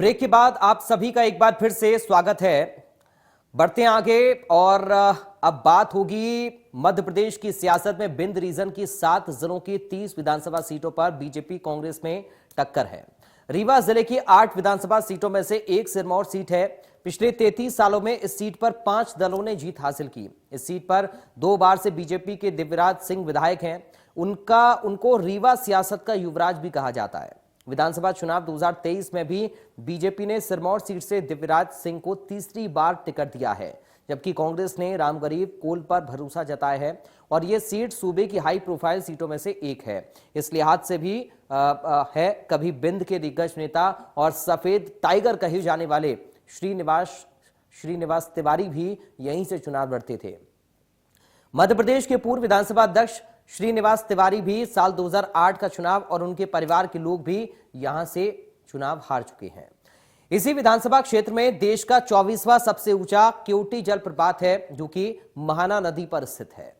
Break के बाद आप सभी का एक बार फिर से स्वागत है। बढ़ते हैं आगे और अब बात होगी मध्य प्रदेश की सियासत में। बिंद रीजन की 7 जिलों की 30 विधानसभा सीटों पर बीजेपी कांग्रेस में टक्कर है। रीवा जिले की 8 विधानसभा सीटों में से एक सिरमौर सीट है। पिछले 33 सालों में इस सीट पर 5 दलों ने जीत हासिल की। इस सीट पर 2 बार से बीजेपी के दिव्यराज सिंह विधायक हैं। उनको रीवा सियासत का युवराज भी कहा जाता है। विधानसभा चुनाव 2023 में भी बीजेपी ने सिरमौर सीट से दिव्यराज सिंह को तीसरी बार टिकट दिया है, जबकि कांग्रेस ने रामगरीब कोल पर भरोसा जताया है और यह सीट सूबे की हाई प्रोफाइल सीटों में से एक है। इस लिहाज से भी है कभी बिंद के दिग्गज नेता और सफेद टाइगर कहे जाने वाले श्रीनिवास तिवारी भी यहीं से चुनाव लड़ते थे। मध्य प्रदेश के पूर्व विधानसभा अध्यक्ष श्रीनिवास तिवारी भी साल 2008 का चुनाव और उनके परिवार के लोग भी यहां से चुनाव हार चुके हैं। इसी विधानसभा क्षेत्र में देश का 24वां सबसे ऊंचा केवटी जलप्रपात है, जो कि महाना नदी पर स्थित है।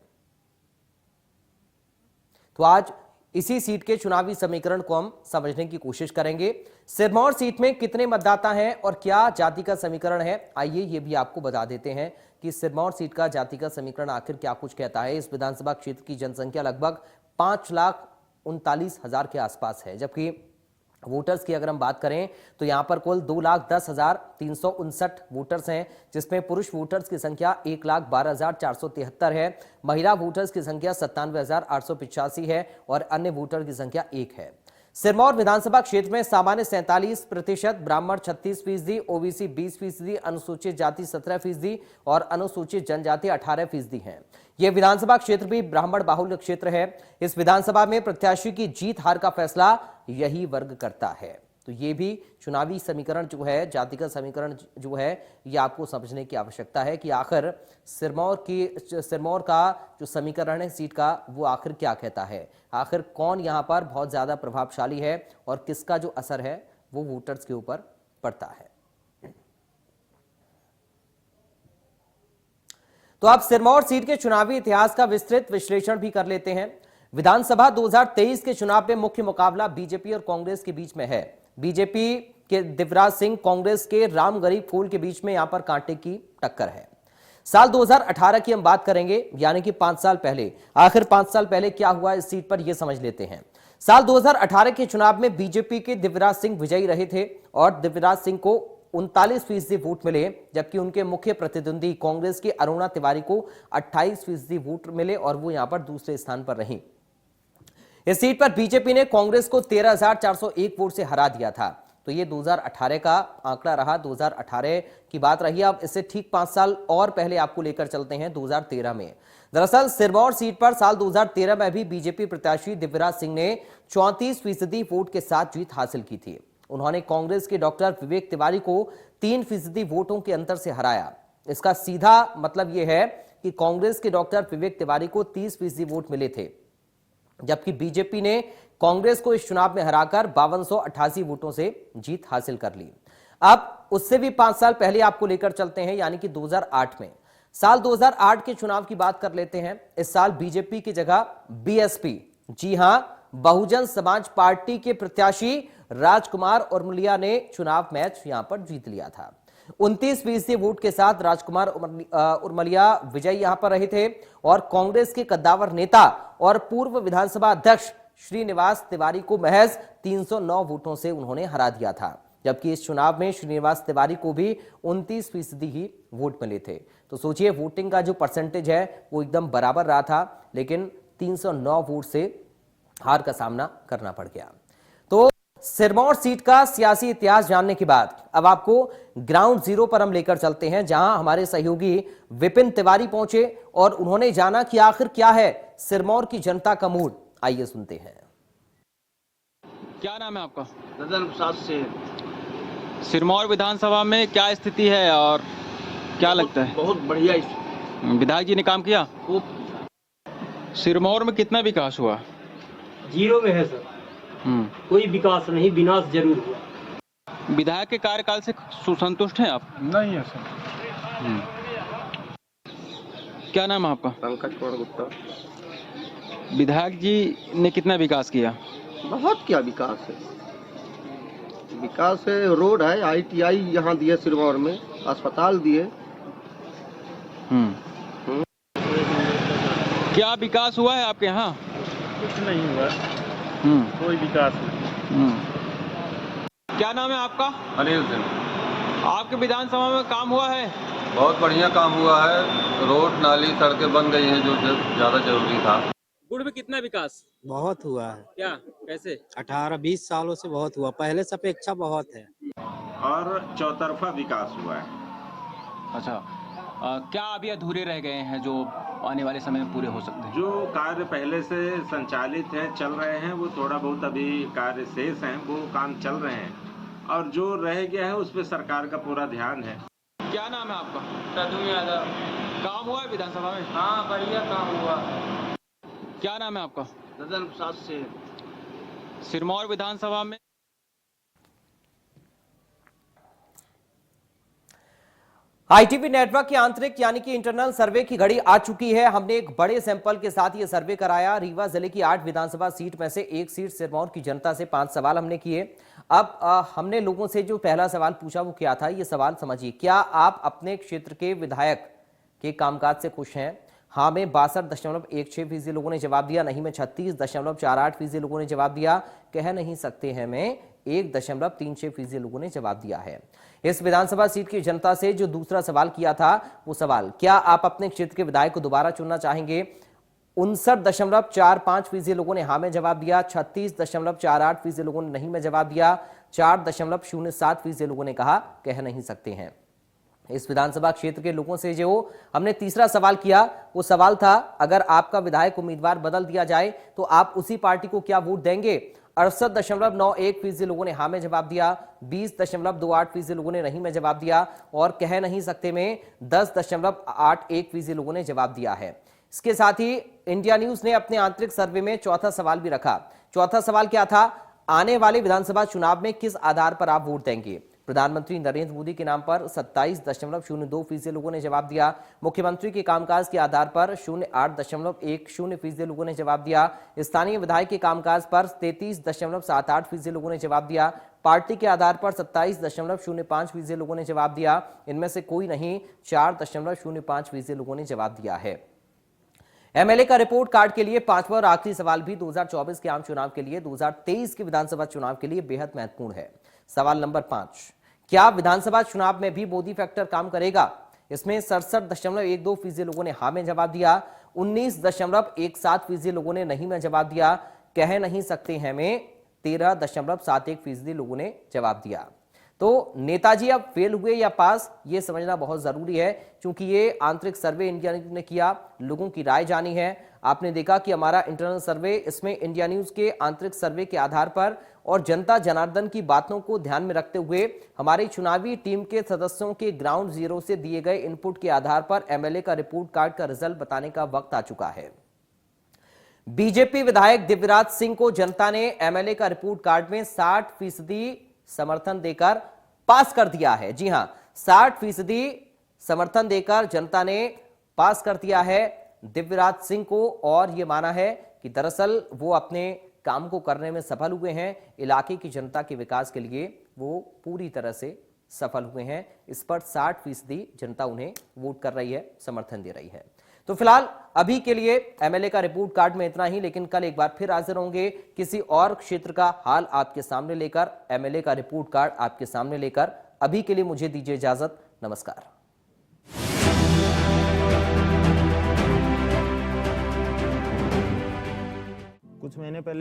तो आज इसी सीट के चुनावी समीकरण को हम समझने की कोशिश करेंगे। सिरमौर सीट में कितने मतदाता हैं और क्या जाति का समीकरण है, आइए ये भी आपको बता देते हैं कि सिरमौर सीट का जाति का समीकरण आखिर क्या कुछ कहता है। इस विधानसभा क्षेत्र की जनसंख्या लगभग 5,39,000 के आसपास है, जबकि वोटर्स की अगर हम बात करें तो यहां पर कुल 2,10,359 वोटर्स हैं, जिसमें पुरुष वोटर्स की संख्या 1,12,473 है, महिला वोटर्स की संख्या 97,885 है और अन्य वोटर की संख्या 1 है। सिरमौर विधानसभा क्षेत्र में सामान्य 47%, ब्राह्मण 36%, ओबीसी 20%, अनुसूचित जाति 17% और अनुसूचित जनजाति 18% हैं। यह विधानसभा क्षेत्र भी ब्राह्मण बाहुल्य क्षेत्र है। इस विधानसभा में प्रत्याशी की जीत हार का फैसला यही वर्ग करता है। तो ये भी चुनावी समीकरण जो है, जाति का समीकरण जो है, ये आपको समझने की आवश्यकता है कि आखिर सिरमौर का जो समीकरण है सीट का, वो आखिर क्या कहता है, आखिर कौन यहां पर बहुत ज्यादा प्रभावशाली है और किसका जो असर है वो वोटर्स के ऊपर पड़ता है। तो आप सिरमौर सीट के चुनावी इतिहास का विस्तृत विश्लेषण भी कर लेते हैं। विधानसभा 2023 के चुनाव में मुख्य मुकाबला बीजेपी और कांग्रेस के बीच में है। बीजेपी के दिव्यराज सिंह, कांग्रेस के रामगरीब कोल के बीच में यहां पर कांटे की टक्कर है। साल 2018 की हम बात करेंगे, यानी कि 5 साल पहले। आखिर 5 साल पहले क्या हुआ इस सीट पर, यह समझ लेते हैं। साल 2018 के चुनाव में बीजेपी के दिव्यराज सिंह विजयी रहे थे और दिव्यराज सिंह को 39% वोट मिले, जबकि उनके मुख्य प्रतिद्वंदी कांग्रेस के अरुणा तिवारी को 28% वोट मिले और वो यहां पर दूसरे स्थान पर रही। इस सीट पर बीजेपी ने कांग्रेस को 13,401 वोट से हरा दिया था। तो ये 2018 का आंकड़ा रहा, 2018 की बात रही। अब इससे ठीक 5 साल और पहले आपको लेकर चलते हैं, 2013 में। दरअसल सिरमौर सीट पर साल 2013 में भी बीजेपी प्रत्याशी दिव्यराज सिंह ने 34% वोट के साथ जीत हासिल की थी। उन्होंने कांग्रेस के डॉक्टर विवेक तिवारी को 3% वोटों के अंतर से हराया। इसका सीधा मतलब यह है कि कांग्रेस के डॉक्टर विवेक तिवारी को 30% वोट मिले थे, जबकि बीजेपी ने कांग्रेस को इस चुनाव में हराकर 5288 वोटों से जीत हासिल कर ली। अब उससे भी 5 साल पहले आपको लेकर चलते हैं, यानी कि 2008 में। साल 2008 के चुनाव की बात कर लेते हैं। इस साल बीजेपी की जगह बीएसपी, जी हां, बहुजन समाज पार्टी के प्रत्याशी राजकुमार उर्मिलिया ने चुनाव मैच यहां पर जीत लिया था। 29% वोट के साथ राजकुमार उर्मिलिया विजयी यहां पर रहे थे और कांग्रेस के कद्दावर नेता और पूर्व विधानसभा अध्यक्ष श्रीनिवास तिवारी को महज 309 वोटों से उन्होंने हरा दिया था, जबकि इस चुनाव में श्रीनिवास तिवारी को भी 29% ही वोट मिले थे। तो सोचिए, वोटिंग का जो परसेंटेज है वो एकदम बराबर रहा था, लेकिन 309 वोट से हार का सामना करना पड़ गया। तो सिरमौर सीट का सियासी इतिहास जानने के बाद अब आपको ग्राउंड जीरो पर हम लेकर चलते हैं, जहां हमारे सहयोगी विपिन तिवारी पहुंचे और उन्होंने जाना कि आखिर क्या है सिरमौर की जनता का मूड। आइए सुनते हैं। क्या नाम है आपका? रतन प्रसाद से। सिरमौर विधानसभा में क्या स्थिति है और क्या लगता है? बहुत बढ़िया। विधायक जी ने काम किया? सिरमौर में कितना विकास हुआ? जीरो में है सर। कोई विकास नहीं, विनाश जरूर हुआ। विधायक के कार्यकाल से सुसंतुष्ट हैं आप? नहीं है सर। क्या नाम है आपका? पंकज कुमार गुप्ता। विधायक जी ने कितना विकास किया? बहुत क्या विकास है। विकास है, रोड है, ITI यहाँ दिए सिरमौर में, अस्पताल दिए। क्या विकास हुआ है आपके यहाँ? कुछ नहीं हुआ, कोई विकास नहीं। क्या नाम है आपका? अनिल सिंह। आपके विधानसभा में काम हुआ है? बहुत बढ़िया काम हुआ है, रोड नाली सड़कें बन गई हैं जो ज़्यादा जरूरी था। गुड़ में कितना विकास? बहुत हुआ है। क्या, कैसे? 18-20 सालों से बहुत हुआ, पहले से अपेक्षा बहुत है। और चौतरफा विकास हुआ है। अच्छा, क्या अभी अधूरे रह गए हैं जो आने वाले समय में पूरे हो सकते हैं? जो कार्य पहले से संचालित हैं, चल रहे हैं, वो थोड़ा बहुत अभी कार्य शेष हैं, वो काम चल रहे हैं, और जो रह गया है उस पर सरकार का पूरा ध्यान है। क्या नाम है आपका? सदू यादव। काम हुआ है विधानसभा में? हाँ, बढ़िया काम हुआ। क्या नाम है आपका? ददन प्रसाद से सिरमौर विधानसभा में आईटीवी नेटवर्क के आंतरिक यानी कि इंटरनल सर्वे की घड़ी आ चुकी है। हमने एक बड़े सैंपल के साथ ये सर्वे कराया। रीवा जिले की 8 विधानसभा सीट में से एक सीट सिरमौर की जनता से 5 सवाल हमने किए। अब हमने लोगों से जो पहला सवाल पूछा वो क्या था, ये सवाल समझिए। क्या आप अपने क्षेत्र के विधायक के कामकाज से खुश हैं? हाँ में 62.16% लोगों ने जवाब दिया, नहीं में 36.48% लोगों ने जवाब दिया, कह नहीं सकते हैं में 1.36% लोगों ने जवाब दिया है। इस विधानसभा सीट की जनता से जो दूसरा सवाल किया था वो सवाल, क्या आप अपने क्षेत्र के विधायक को दोबारा चुनना चाहेंगे? 59.45% लोगों ने हाँ में जवाब दिया, 36.48% लोगों ने नहीं में जवाब दिया, 4.07% लोगों ने कहा कह नहीं सकते हैं। इस विधानसभा क्षेत्र के लोगों से जो हमने तीसरा सवाल किया वो सवाल था, अगर आपका विधायक उम्मीदवार बदल दिया जाए तो आप उसी पार्टी को क्या वोट देंगे? 68.91% लोगों ने हाँ में जवाब दिया, 20.28% लोगों ने नहीं में जवाब दिया, और कह नहीं सकते में 10.81% लोगों ने जवाब दिया है। इसके साथ ही इंडिया न्यूज ने अपने आंतरिक सर्वे में चौथा सवाल भी रखा। चौथा सवाल क्या था? आने वाले विधानसभा चुनाव में किस आधार पर आप वोट देंगे? प्रधानमंत्री नरेंद्र मोदी के नाम पर 27.02% लोगों ने जवाब दिया, मुख्यमंत्री के कामकाज के आधार पर 08.10% लोगों ने जवाब दिया, स्थानीय विधायक के कामकाज पर 33.78% लोगों ने जवाब दिया, पार्टी के आधार पर 27.05% लोगों ने जवाब दिया, इनमें से कोई नहीं 4.05% लोगों ने जवाब दिया है। एमएलए का रिपोर्ट कार्ड के लिए पांचवा और आखिरी सवाल भी 2024 के आम चुनाव के लिए 2023 के विधानसभा चुनाव के लिए बेहद महत्वपूर्ण है। सवाल नंबर 5, क्या विधानसभा चुनाव में भी मोदी फैक्टर काम करेगा? इसमें 67.12% लोगों ने हाँ में जवाब दिया, 19.17% लोगों ने नहीं में जवाब दिया, कह नहीं सकते हैं में 13.71% लोगों ने जवाब दिया। तो नेताजी अब फेल हुए या पास, ये समझना बहुत जरूरी है, क्योंकि ये आंतरिक सर्वे इंडिया न्यूज ने किया, लोगों की राय जानी है। आपने देखा कि हमारा इंटरनल सर्वे, इसमें इंडिया न्यूज के आंतरिक सर्वे के आधार पर और जनता जनार्दन की बातों को ध्यान में रखते हुए हमारी चुनावी टीम के सदस्यों के ग्राउंड जीरो से दिए गए इनपुट के आधार पर एमएलए का रिपोर्ट कार्ड का रिजल्ट बताने का वक्त आ चुका है। बीजेपी विधायक दिव्यराज सिंह को जनता ने एमएलए का रिपोर्ट कार्ड में 60% समर्थन देकर पास कर दिया है। जी हां, 60% समर्थन देकर जनता ने पास कर दिया है दिव्यराज सिंह को, और यह माना है कि दरअसल वो अपने काम को करने में सफल हुए हैं, इलाके की जनता के विकास के लिए वो पूरी तरह से सफल हुए हैं। इस पर 60% जनता उन्हें वोट कर रही है, समर्थन दे रही है। तो फिलहाल अभी के लिए एमएलए का रिपोर्ट कार्ड में इतना ही, लेकिन कल एक बार फिर हाजिर होंगे किसी और क्षेत्र का हाल आपके सामने लेकर, एमएलए का रिपोर्ट कार्ड आपके सामने लेकर। अभी के लिए मुझे दीजिए इजाजत, नमस्कार। कुछ महीने पहले